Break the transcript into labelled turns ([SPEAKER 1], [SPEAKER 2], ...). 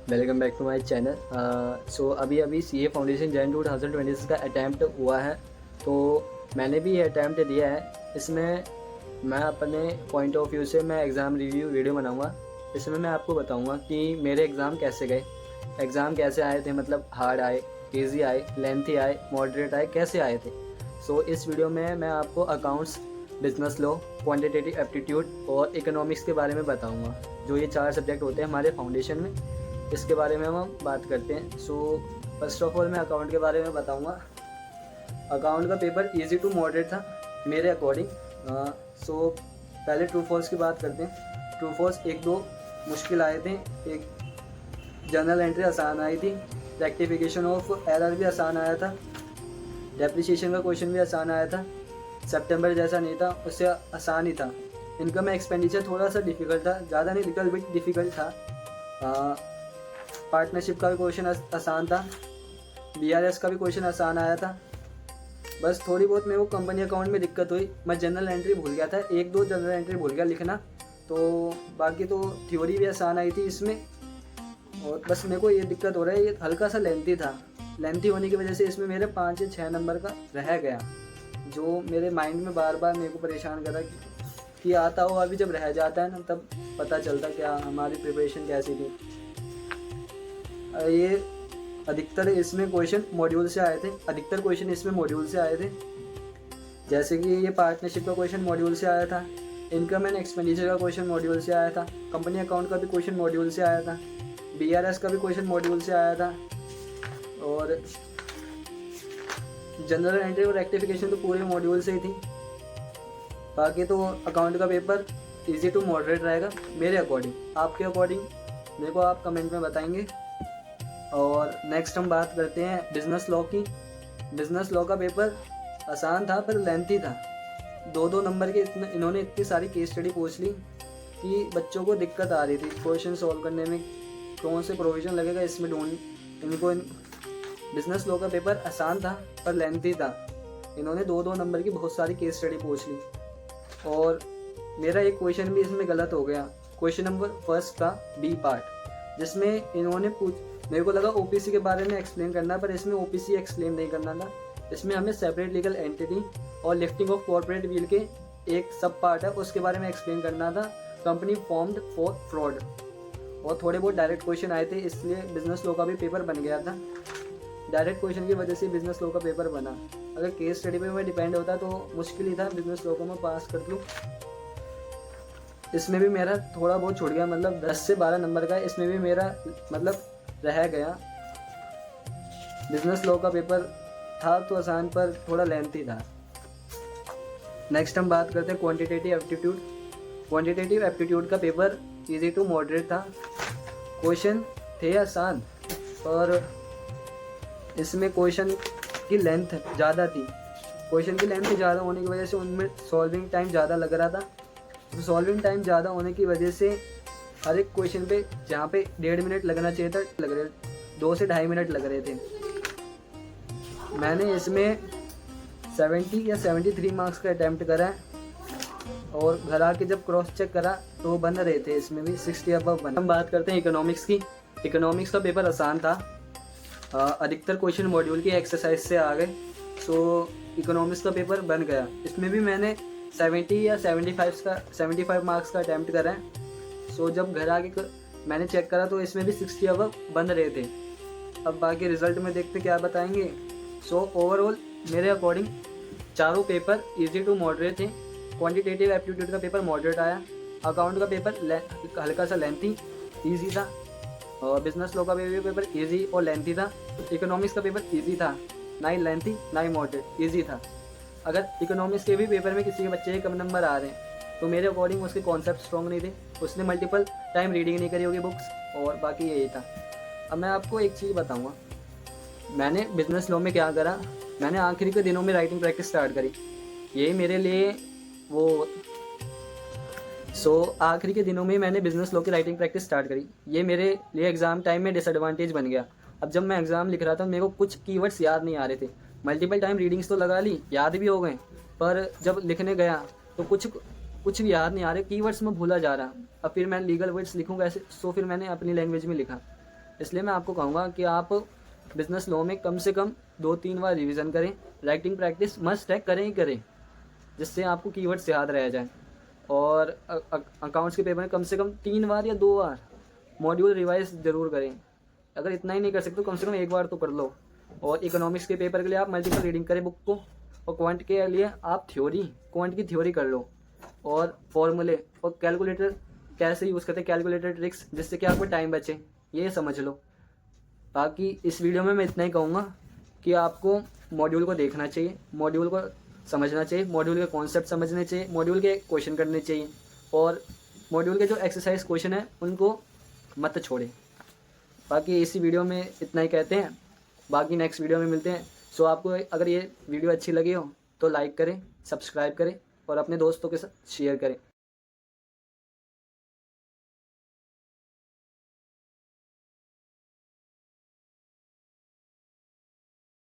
[SPEAKER 1] Welcome back to my channel. So अभी अभी CA foundation Jain 2026 का अटैम्प्ट हुआ है, तो मैंने भी ये अटैम्प्ट दिया है। इसमें मैं अपने पॉइंट ऑफ व्यू से मैं एग्ज़ाम रिव्यू वीडियो बनाऊंगा। इसमें मैं आपको बताऊंगा कि मेरे एग्ज़ाम कैसे गए, एग्ज़ाम कैसे आए थे, मतलब हार्ड आए, इजी आए, लेंथी आए, मॉडरेट आए, कैसे आए थे। सो इस वीडियो में मैं आपको accounts, business law, quantitative aptitude और इकोनॉमिक्स के बारे में बताऊँगा। जो ये 4 सब्जेक्ट होते हैं हमारे फाउंडेशन में, इसके बारे में हम बात करते हैं। सो फर्स्ट ऑफ ऑल मैं अकाउंट के बारे में बताऊंगा। अकाउंट का पेपर इजी टू मॉडरेट था मेरे अकॉर्डिंग। सो पहले ट्रू फॉल्स की बात करते हैं। ट्रू फॉल्स एक दो मुश्किल आए थे। एक जर्नल एंट्री आसान आई थी, रेक्टिफिकेशन ऑफ एरर भी आसान आया था, डेप्रिसिएशन का क्वेश्चन भी आसान आया था, सितंबर जैसा नहीं था, उससे आसान ही था। इनकम एक्सपेंडिचर थोड़ा सा डिफिकल्ट था, ज़्यादा नहीं, लिटिल बिट डिफिकल्ट था। पार्टनरशिप का भी क्वेश्चन आसान था, बीआरएस का भी क्वेश्चन आसान आया था। बस थोड़ी बहुत मेरे को कंपनी अकाउंट में दिक्कत हुई, मैं जनरल एंट्री भूल गया था, एक दो जनरल एंट्री भूल गया लिखना। तो बाकी तो थ्योरी भी आसान आई थी इसमें। और बस मेरे को ये दिक्कत हो रहा है, ये हल्का सा लेंथी था। लेंथी होने की वजह से इसमें मेरे 5 या 6 नंबर का रह गया, जो मेरे माइंड में बार बार मेरे को परेशान करा कि आता हो। अभी जब रह जाता है ना, तब पता चलता क्या हमारी प्रिपरेशन कैसी थी। ये अधिकतर इसमें क्वेश्चन मॉड्यूल से आए थे, अधिकतर क्वेश्चन इसमें मॉड्यूल से आए थे। जैसे कि ये पार्टनरशिप का क्वेश्चन मॉड्यूल से आया था, इनकम एंड एक्सपेंडिचर का क्वेश्चन मॉड्यूल से आया था, कंपनी अकाउंट का भी क्वेश्चन मॉड्यूल से आया था, बीआरएस का भी क्वेश्चन मॉड्यूल से आया था, और जनरल एंट्री और रेक्टिफिकेशन तो पूरे मॉड्यूल से ही थी। बाकी तो अकाउंट का पेपर इजी टू मॉडरेट रहेगा मेरे अकॉर्डिंग। आपके अकॉर्डिंग मेरे को आप कमेंट में बताएंगे। और नेक्स्ट हम बात करते हैं बिजनेस लॉ की। बिजनेस लॉ का पेपर आसान था पर लेंथी था। 2-2 नंबर के इन्होंने इतनी सारी केस स्टडी पूछ ली कि बच्चों को दिक्कत आ रही थी क्वेश्चन सॉल्व करने में, कौन से प्रोविजन लगेगा इसमें ढूंढ इनको। बिजनेस लॉ का पेपर आसान था पर लेंथी था। इन्होंने 2-2 नंबर की बहुत सारी केस स्टडी पूछ ली, और मेरा एक क्वेश्चन भी इसमें गलत हो गया। क्वेश्चन नंबर फर्स्ट का बी पार्ट, जिसमें इन्होंने मेरे को लगा ओपीसी के बारे में एक्सप्लेन करना, पर इसमें ओपीसी एक्सप्लेन नहीं करना था। इसमें हमें सेपरेट लीगल एंटिटी और लिफ्टिंग ऑफ कॉर्पोरेट व्हील के एक सब पार्ट है, उसके बारे में एक्सप्लेन करना था। कंपनी फॉर्म्ड फॉर फ्रॉड, और थोड़े बहुत डायरेक्ट क्वेश्चन आए थे, इसलिए बिजनेस लॉ का भी पेपर बन गया था। डायरेक्ट क्वेश्चन की वजह से बिजनेस लॉ का पेपर बना। अगर केस स्टडी पे मैं डिपेंड होता तो मुश्किल ही था बिजनेस लॉ को मैं पास कर लूँ। इसमें भी मेरा थोड़ा बहुत छूट गया, मतलब 10 से 12 नंबर का इसमें भी मेरा मतलब रह गया। बिजनेस लॉ का पेपर था तो आसान पर थोड़ा लेंथी था। नेक्स्ट हम बात करते हैं क्वांटिटेटिव एप्टीट्यूड। क्वांटिटेटिव एप्टीट्यूड का पेपर इजी टू मॉडरेट था। क्वेश्चन थे आसान, पर इसमें क्वेश्चन की लेंथ ज़्यादा थी। क्वेश्चन की लेंथ ज़्यादा होने की वजह से उनमें सॉल्विंग टाइम ज़्यादा लग रहा था। तो सॉल्विंग टाइम ज़्यादा होने की वजह से हर एक क्वेश्चन पे जहाँ पे 1.5 मिनट लगना चाहिए था, लग रहे 2 से 2.5 मिनट लग रहे थे। मैंने इसमें 70 या 73 मार्क्स का अटैम्प्ट करा है, और घर आके जब क्रॉस चेक करा तो बन रहे थे इसमें भी 60 अबव बन। हम बात करते हैं इकोनॉमिक्स की। इकोनॉमिक्स का पेपर आसान था। अधिकतर क्वेश्चन मॉड्यूल की एक्सरसाइज से आ गए, सो इकोनॉमिक्स का पेपर बन गया। इसमें भी मैंने 70 या 75 मार्क्स का अटैम्प्ट करा है। सो जब घर आके मैंने चेक करा तो इसमें भी 60 अबव बन रहे थे। अब बाकी रिजल्ट में देखते क्या बताएंगे। सो ओवरऑल मेरे अकॉर्डिंग चारों पेपर इजी टू मॉडरेट थे। क्वांटिटेटिव एप्टीट्यूड का पेपर मॉडरेट आया, अकाउंट का पेपर हल्का सा लेंथी ईजी था, और बिजनेस लॉ का पेपर इजी और लेंथी था। इकोनॉमिक्स का पेपर इजी था, ना ही लेंथी ना ही मॉडरेट, इजी था। अगर इकोनॉमिक्स के भी पेपर में किसी के बच्चे के कम नंबर आ रहे हैं तो मेरे अकॉर्डिंग उसके कॉन्सेप्ट स्ट्रॉन्ग नहीं थे, उसने मल्टीपल टाइम रीडिंग नहीं करी होगी बुक्स, और बाकी यही था। अब मैं आपको एक चीज़ बताऊंगा, मैंने बिजनेस लॉ में क्या करा। मैंने आखिरी के दिनों में राइटिंग प्रैक्टिस स्टार्ट करी। यही मेरे लिए वो आखिरी के दिनों में मैंने बिजनेस लॉ की राइटिंग प्रैक्टिस स्टार्ट करी। ये मेरे लिए एग्ज़ाम टाइम में डिसएडवांटेज बन गया। अब जब मैं एग्ज़ाम लिख रहा था मेरे को कुछ कीवर्ड्स याद नहीं आ रहे थे। मल्टीपल टाइम रीडिंग्स तो लगा ली, याद भी हो गए, पर जब लिखने गया तो कुछ भी याद नहीं आ रहे, कीवर्ड्स में भूला जा रहा। अब फिर मैं लीगल वर्ड्स लिखूँगा ऐसे, सो फिर मैंने अपनी लैंग्वेज में लिखा। इसलिए मैं आपको कहूँगा कि आप बिजनेस लॉ में कम से कम 2-3 बार रिवीजन करें। राइटिंग प्रैक्टिस मस्ट है, करें ही करें, जिससे आपको कीवर्ड्स याद रह जाए। और अकाउंट्स के पेपर में कम से कम 3 बार या 2 बार मॉड्यूल रिवाइज ज़रूर करें। अगर इतना ही नहीं कर सकते तो कम से कम 1 बार तो कर लो। और इकोनॉमिक्स के पेपर के लिए आप मल्टीपल रीडिंग करें बुक को, और क्वांट के लिए आप क्वांट की थ्योरी कर लो, और फॉर्मूले और कैलकुलेटर कैसे यूज़ करते हैं, कैलकुलेटर ट्रिक्स, जिससे कि आपको टाइम बचे, ये समझ लो। बाकी इस वीडियो में मैं इतना ही कहूँगा कि आपको मॉड्यूल को देखना चाहिए, मॉड्यूल को समझना चाहिए, मॉड्यूल के कॉन्सेप्ट समझने चाहिए, मॉड्यूल के क्वेश्चन करने चाहिए, और मॉड्यूल के जो एक्सरसाइज क्वेश्चन है उनको मत छोड़ें। बाकी इसी वीडियो में इतना ही कहते हैं, बाकी नेक्स्ट वीडियो में मिलते हैं। सो आपको अगर ये वीडियो अच्छी लगी हो तो लाइक करें, सब्सक्राइब करें और अपने दोस्तों के साथ शेयर करें।